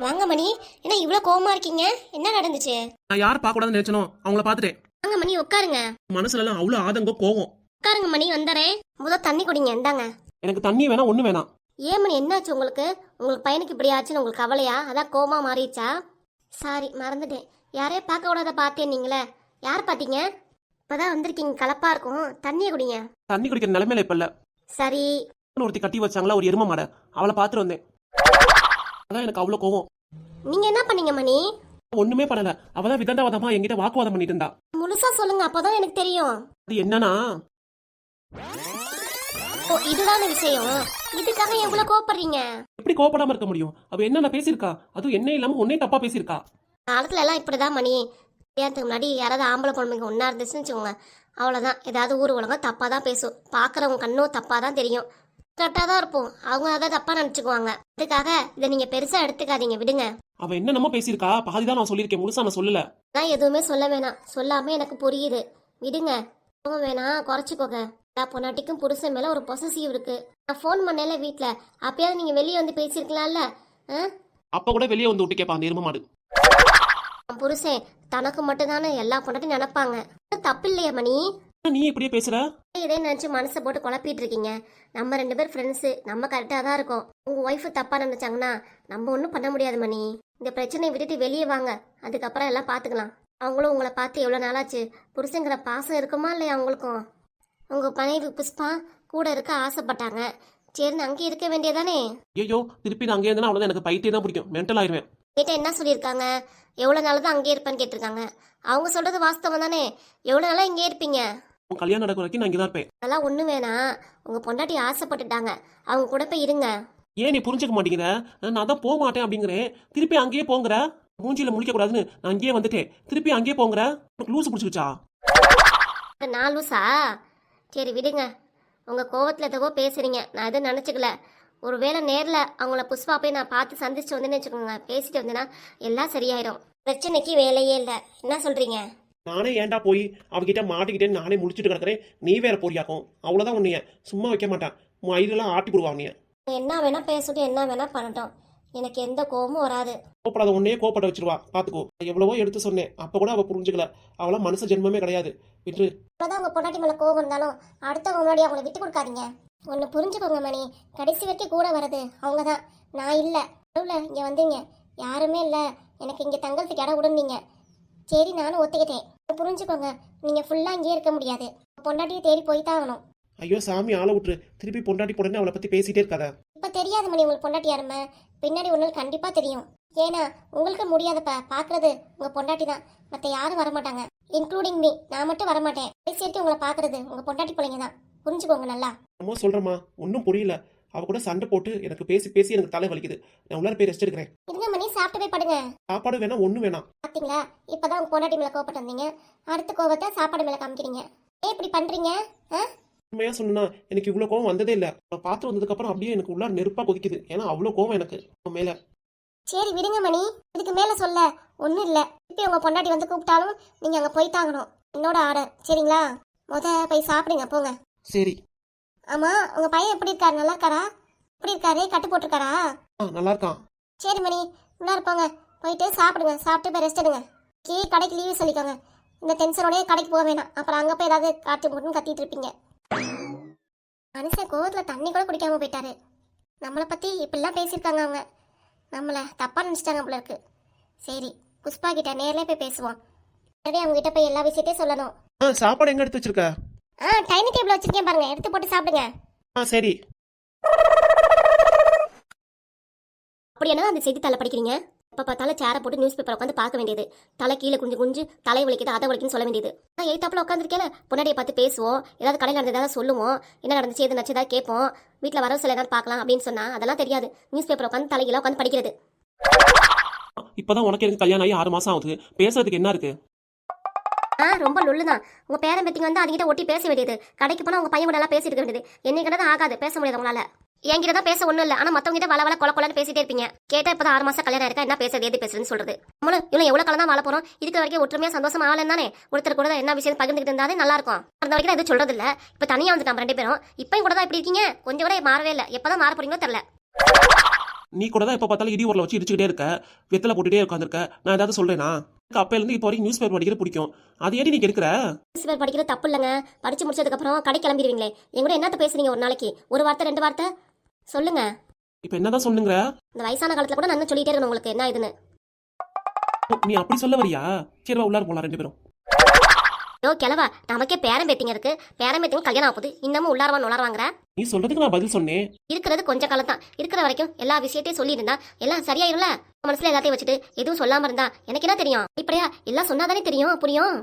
வாங்க மணி, என்ன இவ்வளோ கோவமா இருக்கீங்க? என்ன நடந்துச்சு? நான் யாரை பார்க்க கூடாதுன்னு நினைச்சனோ அவங்கள பார்த்துட்டேன். வாங்க மணி, உட்காருங்க. மனசுல எல்லாம் அவ்வளவு ஆதங்கம் கோவம். உட்காருங்க மணி, வந்துறேன். முதல் தண்ணி குடிங்க, இந்தாங்க. எனக்கு தண்ணி வேணாம், ஒண்ணு வேணாம். ஏன் மணி, என்னாச்சு உங்களுக்கு? உங்களுக்கு பையனுக்கு இப்படி ஆச்சுன்னு உங்களுக்கு கவலையா? அதான் கோவமா மாறிடுச்சா? சாரி, மறந்துட்டேன். யாரையும் பார்க்க கூடாத பார்த்தேன். நீங்களே யார் பார்த்தீங்க? இப்பதான் வந்திருக்கீங்க, கலப்பா இருக்கும். தண்ணியை குடிங்க. தண்ணி குடிக்கிற நிலைமையில இப்ப இல்ல. சரி. ஒருத்தி கட்டி வச்சாங்களா, ஒரு எரும மாட, அவளை பார்த்துட்டு வந்தேன். அதான் எனக்கு அவ்வளவு கோவம். நீங்க என்ன பண்ணீங்க மணி? ஒண்ணுமே பண்ணல. அவதான் விதண்டாவாதமா என்கிட்ட வாக்குவாதம் பண்ணிட்டு இருந்தா. முழுசா சொல்லுங்க, அப்பதான் எனக்கு தெரியும். அது என்னன்னா, ஓ, இதுதான விஷயம். இதுக்காக எவ்வளவு கோவப்படுறீங்க? எப்படி கோவப்படாம இருக்க முடியும்? அவ என்ன பேசியிருக்கா? அதுவும் என்ன இல்லாம உன்னே தப்பா பேசியிருக்கா. காலத்துல எல்லாம் இப்படிதான் மணி. கல்யாணத்துக்கு முன்னாடி யாராவது ஆம்பளை பொண்ணுங்க ஒன்னா இருந்துச்சுன்னு வச்சுக்கோங்க, அவ்வளவுதான். ஏதாவது ஊர் உலகம் தப்பா தான் பேசும். பாக்குறவங்க கண்ணும் தப்பா தான் தெரியும். கரெக்டா தான் இருப்போம். அவங்க அதை தப்பா நினைச்சுக்குவாங்க. அதுக்காக இதை நீங்க பெருசா எடுத்துக்காதீங்க, விடுங்க. அவ என்னென்னமோ பேசியிருக்கா, பாதிதான் நான் சொல்லியிருக்கேன், முழுசா நான் சொல்லல. நான் எதுவுமே சொல்ல வேணாம். சொல்லாம எனக்கு புரியுது, விடுங்க. கோவம் வேணாம், குறைச்சிக்கோங்க. பொன்னாட்டிக்கும் புருஷன் மேல ஒரு பொசசிவ் இருக்கு. நான் ஃபோன் பண்ணல வீட்டுல, அப்பயாவது நீங்க வெளியே வந்து பேசியிருக்கலாம்ல. அப்ப கூட வெளியே வந்து விட்டு கேட்பான் எரும மாடு. புருஷன் தனக்கு மட்டும் தானே எல்லா பொண்ணாட்டும் நினைப்பாங்க. தப்பு இல்லையா மணி? நீ இப்படியே பேசுற? இதே நினைச்சு மனசை போட்டு குழப்பிட்டு இருக்கீங்க. நம்ம 2 பேர் ஃப்ரெண்ட்ஸு, நம்ம கரெக்டாக தான் இருக்கோம். உங்க ஒய்ஃபு தப்பா நினைச்சாங்கன்னா நம்ம ஒன்றும் பண்ண முடியாது மணி. இந்த பிரச்சனையை விட்டுட்டு வெளியே வாங்க, அதுக்கப்புறம் எல்லாம் பார்த்துக்கலாம். அவங்களும் உங்களை பார்த்து எவ்வளோ நாளாச்சு. புருஷங்கிற பாசம் இருக்குமா இல்லையா அவங்களுக்கும்? உங்க மனைவி புஷ்பா கூட இருக்க ஆசைப்பட்டாங்க. சரின்னு அங்கே இருக்க வேண்டியதானே? ஐயோ, திருப்பி நான் அங்கே இருந்தா அவ்வளோதான். எனக்கு பைத்தியம் தான் பிடிக்கும், மென்டல் ஆயிருவேன். கிட்ட என்ன சொல்லியிருக்காங்க? எவ்வளோ நாள் தான் அங்கே இருப்பேன்னு கேட்டிருக்காங்க. அவங்க சொல்றது வாஸ்தவம் தானே? எவ்வளோ நாளாக இங்கே இருப்பீங்க? உன் கல்யாணம் நடக்கிற வரைக்கும் நான் இங்கே தான் இருப்பேன். அதெல்லாம் ஒன்றும் வேணாம். உங்க பொண்டாட்டி ஆசைப்பட்டுட்டாங்க, அவங்க கூட போய் இருங்க. ஏன் நீ புரிஞ்சுக்க மாட்டேங்கிற? நான் தான் போக மாட்டேன் அப்படிங்கிறேன். திருப்பி அங்கேயே போங்கிற. மூஞ்சியில முழிக்க கூடாதுன்னு நான் அங்கேயே வந்துட்டேன். திருப்பி அங்கேயே போங்கிற. உனக்கு லூசு பிடிச்சிருச்சா? நான் லூசா? சரி விடுங்க. உங்க கோவத்தில் எதவோ பேசுறீங்க, நான் எதுவும் நினச்சிக்கல. ஒருவேளை நேரில் அவங்கள புஷ்பா போய் நான் பார்த்து சந்திச்சுட்டு வந்தேன்னு வச்சுக்கோங்க, பேசிட்டு வந்தேன்னா எல்லாம் சரியாயிடும். பிரச்சனைக்கு வேலையே இல்லை. என்ன சொல்றீங்க? நானே ஏன்டா போய் அவகிட்ட மாட்டிக்கிட்டேன்னு நானே முடிச்சுட்டு கிடக்குறேன். நீ வேற போறியாக்கும். அவ்வளோதான். உன்னைய சும்மா வைக்க மாட்டான். உன் ஐடியெல்லாம் ஆட்டி போடுவா. உன்னைய என்ன வேணா பேசட்டும், என்ன வேணா பண்ணட்டும், எனக்கு எந்த கோபமும் வராது. கோப்படாத உன்னையே கோப்பட வச்சிருவா, பாத்துக்கோ. எவ்வளவோ எடுத்து சொன்னேன், அப்ப கூட அவ புரிஞ்சுக்கல. அவளாம் மனுஷ ஜென்மமே கிடையாது. விட்டு உங்க பொண்டாட்டி மேல கோபம் இருந்தாலும் அடுத்தவங்க முன்னாடி அவங்களை விட்டு கொடுக்காதீங்க. ஒன்னு புரிஞ்சுக்கோங்க மணி, கடைசி வரைக்கும் கூட வர்றது அவங்க தான், நான் இல்ல. இங்க வந்தீங்க, யாருமே இல்ல, எனக்கு இங்க தங்கறதுக்கு இடம் விடுனீங்க. சரி, நானும் ஒத்துக்கிட்டேன். புரிஞ்சுக்கோங்க, நீங்க ஃபுல்லா இங்கே இருக்க முடியாது. பொண்டாட்டியை தேடி போய் தான் ஆகணும். ஐயோ சாமி, ஆளை விட்டுரு. திருப்பி பொண்டாட்டி பொண்ணு அவளை பத்தி பேசிட்டே இருக்காத. இப்ப தெரியாது மணி உங்களுக்கு பொண்டாட்டி யாருமே, பின்னாடி ஒரு நாள் கண்டிப்பா தெரியும். ஏன்னா உங்களுக்கு முடியாதப்ப பாக்குறது உங்க பொண்டாட்டி தான், மத்த யாரும் வரமாட்டாங்க. இன்க்ளூடிங் மீ, நான் மட்டும் வரமாட்டேன். பேசிட்டு உங்களை பாக்குறது உங்க பொண்டாட்டி பிள்ளைங்க தான், புரிஞ்சுக்கோங்க நல்லா. அம்மா சொல்றமா, ஒன்னும் புரியல. அவ கூட சண்டை போட்டு எனக்கு பேசி பேசி எனக்கு தலை வலிக்குது. நான் உள்ளார போய் ரெஸ்ட் எடுக்கிறேன். இருங்க மணி, சாப்பிட்டு போய் படுங்க. சாப்பாடு வேணா, ஒண்ணு வேணாம். பாத்தீங்களா, இப்பதான் உங்க பொண்டாட்டி மேல கோபப்பட்டு வந்தீங்க, அடுத்த கோபத்தை சாப்பாடு மேல காமிக்கிறீங்க. ஏன் இப்படி பண்றீங்க? உண்மையா சொன்னா எனக்கு இவ்வளவு கோவம் வந்ததே இல்ல. பார்த்து வந்ததுக்கு அப்புறம் அப்படியே எனக்கு உள்ளார நெருப்பா கொதிக்குது. ஏன்னா அவ்வளவு கோவம் எனக்கு மேல. சரி விடுங்க மணி, இதுக்கு மேல சொல்ல ஒன்றும் இல்லை. இப்படி உங்க பொண்டாட்டி வந்து கூப்பிட்டாலும் நீங்க அங்க போய் தாங்கணும், என்னோட ஆர்டர். சரிங்களா? போய் சாப்பிடுங்க, போங்க. சரி. ஆமா, உங்க பையன் எப்படி இருக்காரு? நல்லா இருக்காரா? எப்படி இருக்காரு? கட்டு போட்டிருக்காரா? நல்லா இருக்கான். சரி மணி, உள்ளார போங்க, போயிட்டு சாப்பிடுங்க. சாப்பிட்டு போய் ரெஸ்ட் எடுங்க. கடைக்கு லீவு சொல்லிக்கோங்க. இந்த டென்ஷனோடய கடைக்கு போக வேணாம், அப்புறம் அங்கே போய் ஏதாவது காட்டு போட்டுன்னு கத்திட்டு இருப்பீங்க. மனுஷன் கோவத்தில் தண்ணி கூட குடிக்காம போயிட்டாரு. நம்மளை பற்றி இப்படிலாம் பேசியிருக்காங்க அவங்க, நம்மளை தப்பாக நினச்சிட்டாங்க போல இருக்கு. சரி, புஷ்பா கிட்ட நேர்லேயே போய் பேசுவோம். மறுபடியும் அவங்க கிட்ட போய் எல்லா விஷயத்தையும் சொல்லணும். சாப்பாடு எங்க எடுத்து வச்சிருக்க? டைனிங் டேபிள் வச்சிருக்கேன் பாருங்க, எடுத்து போட்டு சாப்பிடுங்க. சரி. அப்படி என்ன அந்த செய்தித்தாளை படிக்கிறீங்க? எப்போ பார்த்தாலும் சேரை போட்டு நியூஸ் பேப்பர் உட்காந்து பார்க்க வேண்டியது. தலை கீழே குஞ்சு குஞ்சு தலை வலிக்குது, அதை வலிக்குன்னு சொல்ல வேண்டியது. நான் எய்த்தாப்பில் உட்காந்துருக்கேன், பொன்னாடியை பார்த்து பேசுவோம், ஏதாவது கடையில் நடந்ததாக சொல்லுவோம், என்ன நடந்துச்சு எது நச்சு ஏதாவது கேட்போம், வீட்டில் வர சில ஏதாவது பார்க்கலாம் அப்படின்னு சொன்னா அதெல்லாம் தெரியாது. நியூஸ் பேப்பர் உட்காந்து தலைகீழ உட்காந்து படிக்கிறது. இப்பதான் உனக்கு எனக்கு கல்யாணம் ஆகி 6 மாசம் ஆகுது, பேசுறதுக்கு என்ன இருக்கு? ரொம்ப நொல்லுதான். உங்க பேரன் பத்திங்க வந்து அதுகிட்ட ஒட்டி பேச வேண்டியது. கடைக்கு போனா உங்க பையன் கூட எல்லாம் பேசிட்டு இருக்க வேண்டியது. என்னை கிட்ட ஆகாது, பேச முடியாது உங்களால. என்கிட்ட தான் பேச ஒண்ணும் இல்ல, ஆனா மத்தவங்க கிட்ட வள கொல கொலன்னு பேசிட்டே இருப்பீங்க. கேட்டா இப்பதான் 6 மாசம் கல்யாணம் இருக்கா, என்ன பேசுறது எது பேசுறதுன்னு சொல்றது. நம்மளும் இவ்வளவு எவ்வளவு காலம் தான் வாழ போறோம், இதுக்கு வரைக்கும் ஒற்றுமையா சந்தோஷமா ஆகலன்னு தானே. ஒருத்தர் கூட என்ன விஷயம் பகிர்ந்துகிட்டு இருந்தாலே நல்லா இருக்கும். அந்த வரைக்கும் எதுவும் சொல்றது இல்ல. இப்ப தனியா வந்துட்டு நம்ம 2 பேரும் இப்பயும் கூட தான் இப்படி இருக்கீங்க, கொஞ்சம் கூட மாறவே இல்ல. எப்பதான் மாற போறீங்களோ தெரியல. நீ கூட தான் எப்போ பார்த்தாலும் இடி ஊரில் வச்சு இடிச்சுக்கிட்டே இருக்க, வெத்தலை போட்டுட்டே உட்காந்துருக்க. நான் ஏதாவது சொல்றேனா? அப்பையிலேருந்து இப்போ வரைக்கும் நியூஸ் பேப்பர் படிக்கிறது பிடிக்கும். அது ஏடி நீ கெடுக்கிற? நியூஸ் பேப்பர் படிக்கிறது தப்பு இல்லைங்க. படிச்சு முடிச்சதுக்கப்புறம் கடை கிளம்பிடுவீங்களே, என் கூட என்னத்த பேசுறீங்க ஒரு நாளைக்கு? ஒரு வார்த்தை 2 வார்த்தை சொல்லுங்க. இப்போ என்னதான் சொல்லுங்கிற? இந்த வயசான காலத்துல கூட நான் சொல்லிட்டே இருக்கணும் உங்களுக்கு என்ன இதுன்னு. நீ அப்படி சொல்ல வரியா? சரி வா, உள்ளார போலாம் 2 பேரும். யோ கிழவா, நமக்கே பேரம் பேத்திங்க இருக்கு, பேரம் பேத்திங்க கல்யாணம் ஆகுது, இன்னமும் உள்ளாரவா நுளாரவாங்கிற? நீ சொல்றதுக்கு நான் பதில் சொன்னேன். இருக்கிறது கொஞ்சம் காலம் தான், இருக்கிற வரைக்கும் எல்லா விஷயத்தையும் சொல்லியிருந்தா எல்லாம் சரியாயிரும்ல. மனசுல எல்லாத்தையும் வச்சுட்டு எதுவும் சொல்லாம இருந்தா எனக்கு என்ன தெரியும்? இப்படியா எல்லாம் சொன்னாதானே தெரியும், புரியும்.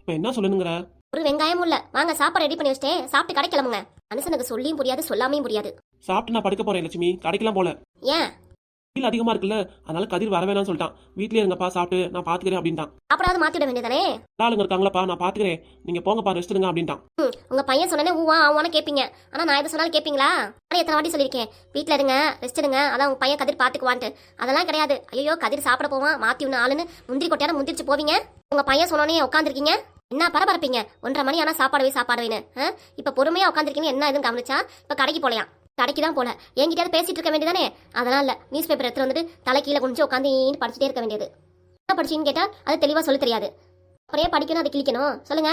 இப்போ என்ன சொல்லணுங்கிற? ஒரு வெங்காயமும் இல்ல, வாங்க சாப்பாடு ரெடி பண்ணி வச்சிட்டேன், சாப்பிட்டு கடை கிளம்புங்க. மனுஷனுக்கு சொல்லியும் புரியாது சொல்லாமையும் புரியாது. சாப்பிட்டு நான் படுக்க போறேன் லட்சுமி, கடைக்கெல்லாம் போல. ஏன்? வெயில் அதிகமா இருக்குல்ல, அதனால கதிர் வர வேணாம்னு சொல்லிட்டான். வீட்லயே இருங்கப்பா, சாப்பிட்டு நான் பாத்துக்கிறேன் அப்படின்ட்டான். சாப்பிடாவது மாத்தி விட வேண்டியதானே? ஆளுங்க இருக்காங்களப்பா, நான் பாத்துக்கிறேன், நீங்க போங்கப்பா, ரெஸ்ட் எடுங்க அப்படின்ட்டான். உங்க பையன் சொன்னே ஊவா ஆவான்னு கேப்பீங்க, ஆனா நான் எது சொன்னாலும் கேப்பீங்களா? நான் எத்தனை வாட்டி சொல்லியிருக்கேன், வீட்டுல இருங்க ரெஸ்ட் எடுங்க, அதான் உங்க பையன் கதிர் பாத்துக்குவான்ட்டு. அதெல்லாம் கிடையாது. ஐயோ கதிர் சாப்பிட போவான், மாத்தி ஒன்று ஆளுன்னு முந்திரி கொட்டையான முந்திரிச்சு போவீங்க. உங்க பையன் சொன்னோன்னே உட்காந்துருக்கீங்க, என்ன பரபரப்பீங்க? 1:30 மணி ஆனா சாப்பாடுவேன்னு. இப்ப பொறுமையா உட்காந்துருக்கீங்க, என்ன எதுவும் கவனிச்சா? இப்ப கடைக்கு போலையா? கடைக்கு தான் போல, என்கிட்ட பேசிட்டு இருக்க வேண்டியதானே? அதெல்லாம் இல்ல, நியூஸ் பேப்பர் எடுத்து வந்துட்டு தலை கீழே குனிஞ்சு உட்காந்து படிச்சுட்டே இருக்க வேண்டியது. என்ன படிச்சின்னு கேட்டா அது தெளிவா சொல்ல தெரியாது. அப்புறம் படிக்கணும், அதை கிளிக்கணும், சொல்லுங்க.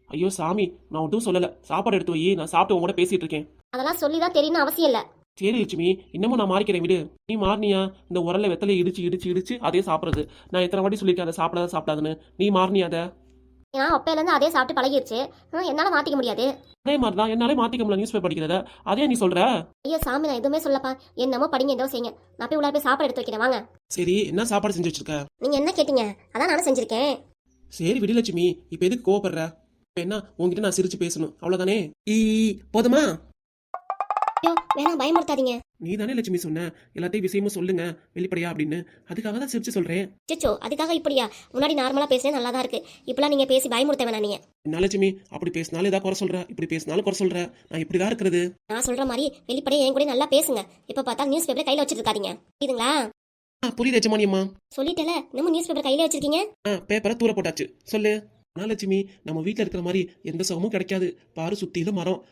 ஐயோ சாமி, நான் ஒன்றும் சொல்லல, சாப்பாடு எடுத்து வை, நான் சாப்பிட்டு உங்க கூட பேசிட்டு இருக்கேன். அதெல்லாம் சொல்லிதான் தெரியணும் அவசியம் இல்ல. சரி லட்சுமி, இன்னமும் நான் மாறிக்கிறேன் விடு. நீ மாறினியா? இந்த உரல்ல வெத்தலை இடிச்சு இடிச்சு இடிச்சு அதே சாப்பிடுறது. நான் எத்தனை வாட்டி சொல்லியிருக்கேன் அதை சாப்பிடாதுன்னு. நீ மாறினியா? அதை ஏன் அப்பையில இருந்து அதே சாப்பிட்டு பழகிருச்சு, என்னால மாத்திக்க முடியாது. அதே மாதிரிதான் என்னாலே மாத்திக்க முடியல நியூஸ் பேப்பர் படிக்கிறத. அதே நீ சொல்ற? ஐயோ சாமி, நான் எதுவுமே சொல்லப்பா, என்னமோ படிங்க, ஏதோ செய்யுங்க. நான் போய் உள்ள போய் சாப்பாடு எடுத்து வைக்கிறேன், வாங்க. சரி, என்ன சாப்பாடு செஞ்சு வச்சிருக்க? நீங்க என்ன கேட்டீங்க, அதான் நானும் செஞ்சிருக்கேன். சரி விடு லட்சுமி, இப்ப எதுக்கு கோவப்படுற? இப்ப என்ன, உங்ககிட்ட நான் சிரிச்சு பேசணும் அவ்வளவுதானே? போதுமா? ஐயோ வேணாம், பயமுறுத்தாதீங்க. நீ தானே லட்சுமி சொன்ன எல்லாத்தையும் விஷயமும் சொல்லுங்க வெளிப்படையா அப்படின்னு, அதுக்காக தான் சிரிச்சு சொல்றேன். சிச்சோ, அதுக்காக இப்படியா? முன்னாடி நார்மலா பேசுனே நல்லா தான் இருக்கு, இப்பெல்லாம் நீங்க பேசி பயமுறுத்த வேணாம். நீங்க என்ன லட்சுமி, அப்படி பேசினாலும் ஏதாவது குறை சொல்ற, இப்படி பேசினாலும் குறை சொல்ற. நான் இப்படிதான் இருக்கிறது. நான் சொல்ற மாதிரி வெளிப்படையா என் கூட நல்லா பேசுங்க. இப்ப பார்த்தா நியூஸ் பேப்பர் கையில வச்சிட்டு இருக்காதீங்க, புரியுதுங்களா? புரியுது எஜமானியம்மா. சொல்லிட்டல, நம்ம நியூஸ் பேப்பர் கையில வச்சிருக்கீங்க. பேப்பரை தூர போட்டாச்சு, சொல்லு. ஆனா லட்சுமி, நம்ம வீட்டுல இருக்கிற மாதிரி எந்த சுகமும் கிடைக்காது. பாரு சுத்திலும் மரம்,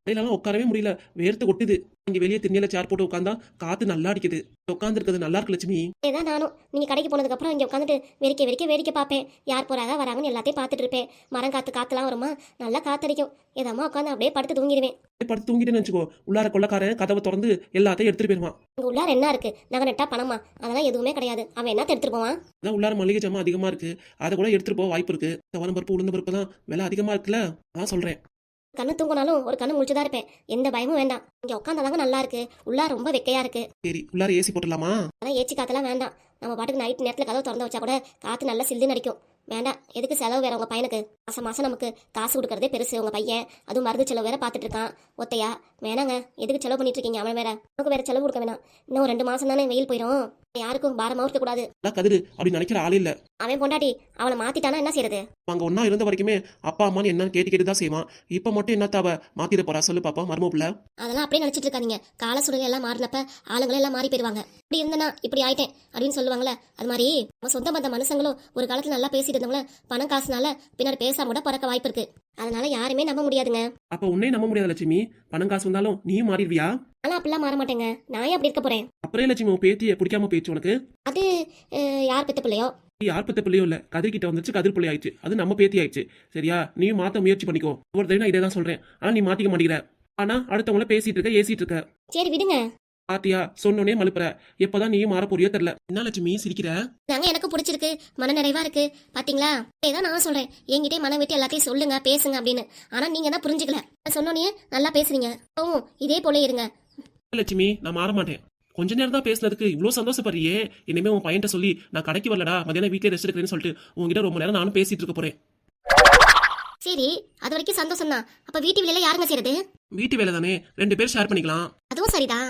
இடையிலாம் உட்காரவே முடியல, வேர்த்து கொட்டுது. இங்க வெளியே திண்ணையில சேர் போட்டு உட்காந்தா காத்து நல்லா அடிக்குது. உட்கார்ந்து இருக்கிறது நல்லா இருக்கு லட்சுமி. ஏதான் நானும் நீங்க கடைக்கு போனதுக்கு அப்புறம் இங்க உட்காந்துட்டு வேடிக்கை பார்ப்பேன். யார் போறாங்க வராங்கன்னு எல்லாத்தையும் பார்த்துட்டு இருப்பேன். மரம் காத்துலாம் வருமா, நல்லா காத்தடிக்கும். ஏதாமா உட்காந்து அப்படியே படுத்து தூங்கிடுவேன். படுத்து தூங்கிட்டேன்னு வச்சுக்கோ, உள்ளார கொள்ளக்காரன் கதவை திறந்து எல்லாத்தையும் எடுத்துட்டு போயிருவான். உங்க உள்ளார என்ன இருக்கு? நகை நட்டா பணமா? அதெல்லாம் எதுவுமே கிடையாது. அவன் என்ன எடுத்துட்டு போவான்? அதான் உள்ளார மளிகை ஜாமான் அதிகமா இருக்கு, அதை கூட எடுத்துட்டு போக வாய்ப்பு இருக்கு. தவரம் பருப்பு உளுந்த பருப்பு தான் விலை அதிகமா இருக்குல்ல, அதான் சொல்றேன். கண்ணு தூங்கினாலும் ஒரு கண்ணு முடிச்சுதான் இருப்பேன், எந்த பயமும் வேண்டாம். இங்க உட்காந்தாதாங்க நல்லா இருக்கு, உள்ளா ரொம்ப வெக்கையா இருக்கு. சரி, உள்ளார ஏசி போட்டுடலாமா? அதெல்லாம் ஏச்சி காத்தெல்லாம் வேண்டாம். நம்ம பாட்டுக்கு நைட் நேரத்துல கதவை திறந்து வச்சா கூட காத்து நல்லா சில்லுன்னு அடிக்கும். வேண்டாம், எதுக்கு செலவு வேற? உங்க பையனுக்கு மாசம் நமக்கு காசு கொடுக்கறதே பெருசு. உங்க பையன் அதுவும் மருந்து செலவு வேற பாத்துட்டு இருக்கான் ஒத்தையா. வேணாங்க, எதுக்கு செலவு பண்ணிட்டு இருக்கீங்க? அவன் வேற, உனக்கு வேற செலவு கொடுக்க வேணாம். இன்னும் 2 மாசம் தானே வெயில் போயிடும், யாருக்கும் பாரமா இருக்க கூடாது. கதிரு அப்படி நினைக்கிற ஆளு இல்ல. அவன் பொண்டாட்டி அவனை மாத்திட்டானா என்ன செய்யறது? அங்க ஒன்னா இருந்த வரைக்குமே அப்பா அம்மான்னு என்ன கேட்டுதான் செய்வான். இப்ப மட்டும் என்னத்தாவ மாத்திட போறா சொல்லு பாப்பா, மரும பிள்ளை. அதெல்லாம் அப்படியே நினைச்சிட்டு இருக்காதீங்க. கால சூழ்நிலை எல்லாம் மாறினப்ப ஆளுங்களும் எல்லாம் மாறி போயிருவாங்க. இப்படி இருந்தனா இப்படி ஆயிட்டேன் அப்படின்னு சொல்லுவாங்களே, அது மாதிரி நம்ம சொந்த பந்த மனுஷங்களும் ஒரு காலத்துல நல்லா பேசிட்டு இருந்தவங்கள பணம் காசுனால பின்னாடி பேசாம கூட பறக்க வாய்ப்பு இருக்கு. அதனால யாருமே நம்ப முடியாதுங்க. அப்ப உன்னை நம்ப முடியாது லட்சுமி. பணம் காசு வந்தாலும் நீயும் மாறிடுவியா? ஆனா அப்படிலாம் மாற மாட்டேங்க, நான் ஏன் அப்படி இருக்க போறேன்? அப்புறம் லட்சுமி, உன் பேத்திய பிடிக்காம போயிடுச்சு உனக்கு? அது யார் பெத்த பிள்ளையோ? யார் பெத்த பிள்ளையோ இல்ல, கதிர் கிட்ட வந்துச்சு, கதிர் பிள்ளை ஆயிடுச்சு, அது நம்ம பேத்தி ஆயிடுச்சு. சரியா? நீயும் மாத்த முயற்சி பண்ணிக்கோ. ஒரு தடவை நான் இதே தான் சொல்றேன், ஆனா நீ மாத்திக்க மாட்டேங்கிற. ஆனா அடுத்தவங்கள பேசிட்டு இருக்க, ஏசிட்டு இருக்க. சரி விடுங்க. பாத்தியா, சொன்னோனே மலுப்புற. எப்பதான் நீயும் மாற போறியோ தெரியல. என்ன லட்சுமி சிரிக்கிற? நாங்க எனக்கு பிடிச்சிருக்கு, மன நிறைவா இருக்கு. பாத்தீங்களா, இதான் நான் சொல்றேன், என்கிட்டே மன விட்டு எல்லாத்தையும் சொல்லுங்க பேசுங்க அப்படின்னு. ஆனா நீங்க தான் புரிஞ்சுக்கல. சொன்னோன்னே நல்லா பேசுறீங்க. ஓ, இதே போல இருங்க. லட்சுமி, நான் மாற மாட்டேன். கொஞ்ச நேரம் தான் பேசுனதுக்கு இவ்வளவு சந்தோஷப்படுறியே. இனிமே உன் பையன்ட்ட சொல்லி நான் கடைக்கு வரலடா, மதியானம் வீட்டுல ரெஸ்ட் எடுக்கிறேன்னு சொல்லிட்டு உங்ககிட்ட ரொம்ப நேரம் நானும் பேசிட்டு இருக்க போறேன். சரி, அது வரைக்கும் சந்தோஷம் தான். அப்ப வீட்டு வேலையில யாருங்க செய்யறது? வீட்டு வேலை தானே, 2 பேர் ஷேர் பண்ணிக்கலாம். அதுவும் சரிதான்.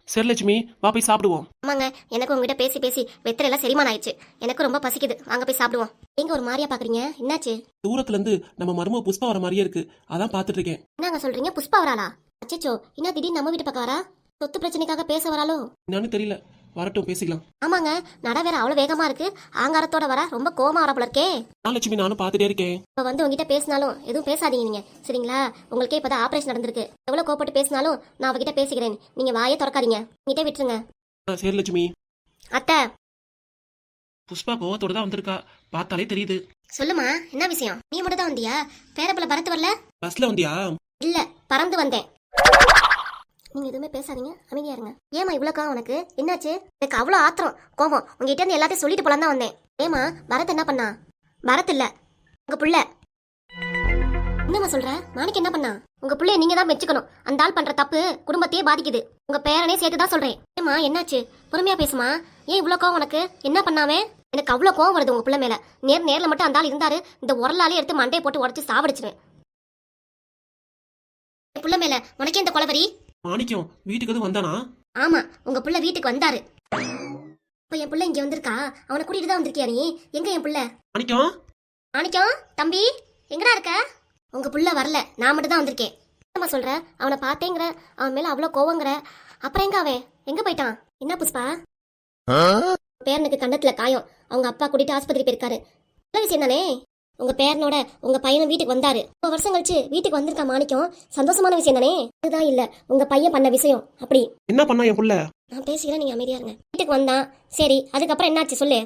சரி லட்சுமி, வா போய் சாப்பிடுவோம். ஆமாங்க, எனக்கு உங்ககிட்ட பேசி பேசி வெத்தலை எல்லாம் செரிமானம் ஆயிடுச்சு. எனக்கு ரொம்ப பசிக்குது, வாங்க போய் சாப்பிடுவோம். எங்க ஒரு மாதிரியா பாக்குறீங்க, என்னாச்சு? தூரத்துல இருந்து நம்ம மருமக புஷ்பா வர மாதிரியே இருக்கு, அதான் பாத்துட்டு இருக்கேன். என்னங்க சொல்றீங்க? புஷ்பா வராளா? அச்சச்சோ, என்ன திடீர்னு நம்ம வீட்டு பக்கம் வரா? சொத்து பிரச்சனைக்காக பேச வராளோ? என்னன்னு தெரியல, வரட்டும் பேசிக்கலாம். ஆமாங்க, நட வேற அவ்வளவு வேகமா இருக்கு. ஆங்காரத்தோட வர ரொம்ப கோவமா வர போல இருக்கே. லட்சுமி நானும் பார்த்துட்டே இருக்கேன். இப்ப வந்து உங்ககிட்ட பேசினாலும் எதுவும் பேசாதீங்க நீங்க, சரிங்களா? உங்களுக்கே இப்பதான் ஆபரேஷன் நடந்திருக்கு. எவ்வளவு கோபப்பட்டு பேசினாலும் நான் அவகிட்ட பேசிக்கிறேன். நீங்க வாயே திறக்காதீங்க, என்கிட்ட விட்டுருங்க. சரி லட்சுமி. அத்தை. புஷ்பா கோவத்தோட தான் வந்திருக்கா, பார்த்தாலே தெரியுது. சொல்லுமா, என்ன விஷயம்? நீ மட்டும் தான் வந்தியா? பேரப்புல பரத்து வரல? பஸ்ல வந்தியா? இல்ல, பறந்து வந்தேன். நீங்க எதுவுமே பேசாதீங்க, அமைதியா இருங்க. ஏமா இவ்வளவு கோவம் உனக்கு? என்னாச்சு? எனக்கு அவ்வளவு ஆத்திரம் கோவம். உங்ககிட்ட இருந்து எல்லாத்தையும் சொல்லிட்டு போலாம் தான் வந்தேன். ஏமா பரத் என்ன பண்ணா? பரத் இல்ல, உங்க புள்ள. என்னம்மா சொல்ற? மாணிக்கு என்ன பண்ணா? உங்க புள்ளைய நீங்க தான் மெச்சுக்கணும். அந்த ஆள் பண்ற தப்பு குடும்பத்தையே பாதிக்குது. உங்க பேரனே சேர்த்து தான் சொல்றேன். ஏமா என்னாச்சு? பொறுமையா பேசுமா. ஏன் இவ்வளவு கோவம் உனக்கு? என்ன பண்ணாவே? எனக்கு அவ்வளவு கோவம் வருது உங்க புள்ள மேல. நேர்ல மட்டும் அந்த ஆள் இருந்தாரு, இந்த உரலாலே எடுத்து மண்டையை போட்டு உடச்சு சாவடிச்சிருவேன். புள்ள மேல உனக்கே இந்த கொலவரி? மாணிக்கம் வீட்டுக்கு எதுவும் வந்தானா? ஆமா, உங்க புள்ள வீட்டுக்கு வந்தாரு. இப்ப என் புள்ள இங்க வந்திருக்கா. அவனை கூட்டிட்டு தான் வந்திருக்கியா நீ? எங்க என் புள்ள? மாணிக்கம். மாணிக்கம் தம்பி, எங்கடா இருக்க? உங்க புள்ள வரல, நான் மட்டும் தான் வந்திருக்கேன். என்னம்மா சொல்ற? அவனை பார்த்தேங்கிற, அவன் மேல அவ்வளவு கோவங்கிற. அப்புறம் எங்க அவன்? எங்க போயிட்டான்? என்ன புஷ்பா? பேரனுக்கு கண்டத்துல காயம், அவங்க அப்பா கூட்டிட்டு ஆஸ்பத்திரி போயிருக்காரு. நல்ல விஷயம் தானே? உங்க பேரனோட உங்க பையனும் வீட்டுக்கு வந்தாரு. 1 வருஷம் கழிச்சு வீட்டுக்கு வந்திருக்கா மாணிக்கம். சந்தோஷமான விஷயம் தானே? அதுதான் இல்ல, உங்க பையன் பண்ண விஷயம். அப்படி என்ன பண்ணா என் புள்ள? நான் பேசிக்கிறேன், நீங்க அமைதியா இருங்க. வீட்டுக்கு வந்தான், சரி. அதுக்கப்புறம் என்னாச்சு சொல்லு.